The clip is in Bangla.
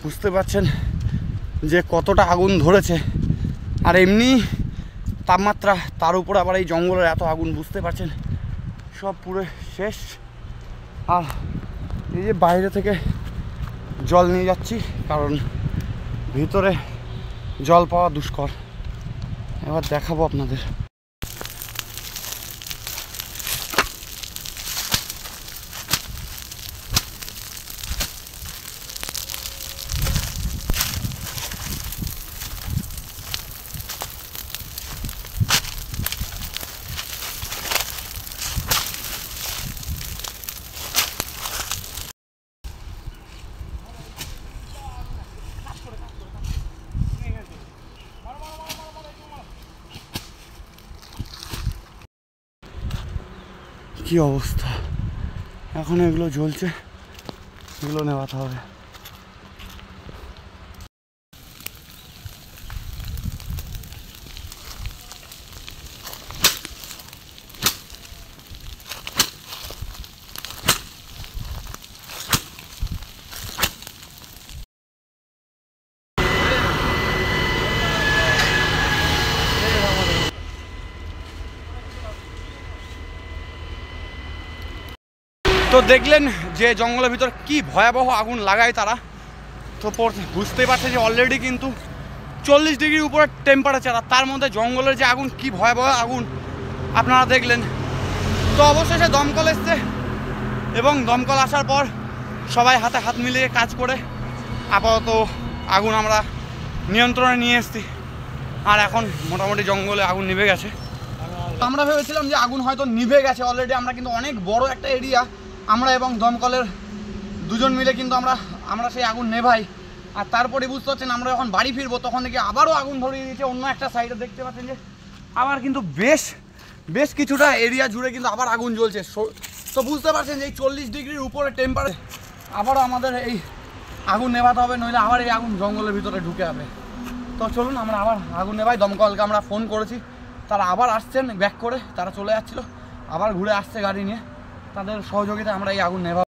বুঝতে পারছেন যে কতটা আগুন ধরেছে। আর এমনি তাপমাত্রা, তার উপর আবার এই জঙ্গলের এত আগুন, বুঝতে পারছেন সব পুরো শেষ। আর এই যে বাইরে থেকে জল নিয়ে যাচ্ছি, কারণ ভিতরে জল পাওয়া দুষ্কর। এবার দেখাবো আপনাদের। কি অবস্থা, এখন এগুলো জ্বলছে, এগুলো নেওয়াতে হবে। তো দেখলেন যে জঙ্গলের ভিতর কি ভয়াবহ আগুন লাগায় তারা। তো বুঝতেই পারছে যে অলরেডি কিন্তু 40 ডিগ্রির উপরে টেম্পারেচার, আর তার মধ্যে জঙ্গলের যে আগুন, কি ভয়াবহ আগুন আপনারা দেখলেন। তো অবশেষে দমকল এসছে, এবং দমকল আসার পর সবাই হাতে হাত মিলিয়ে কাজ করে আপাতত আগুন আমরা নিয়ন্ত্রণে নিয়ে এসেছি। আর এখন মোটামুটি জঙ্গলে আগুন নিভে গেছে। আমরা ভেবেছিলাম যে আগুন হয়তো নিভে গেছে অলরেডি, আমরা কিন্তু অনেক বড় একটা এরিয়া, আমরা এবং দমকলের দুজন মিলে কিন্তু আমরা সেই আগুন নেভাই। আর তারপরে বুঝতে পারছেন আমরা যখন বাড়ি ফিরবো তখন দেখি আবারও আগুন ধরিয়ে দিয়েছে অন্য একটা সাইডে। দেখতে পাচ্ছেন যে আবার কিন্তু বেশ কিছুটা এরিয়া জুড়ে কিন্তু আবার আগুন জ্বলছে। তো বুঝতে পারছেন যে এই 40 ডিগ্রির উপরে টেম্পারেচার, আবারও আমাদের এই আগুন নেভাতে হবে, নইলে আবার এই আগুন জঙ্গলের ভিতরে ঢুকে যাবে। তো চলুন আমরা আবার আগুন নেভাই। দমকলকে আমরা ফোন করেছি, তারা আবার আসছেন ব্যাক করে, তারা চলে যাচ্ছিলো, আবার ঘুরে আসছে গাড়ি নিয়ে। তাদের সহযোগিতায় আমরা এই আগুন নেভাবো।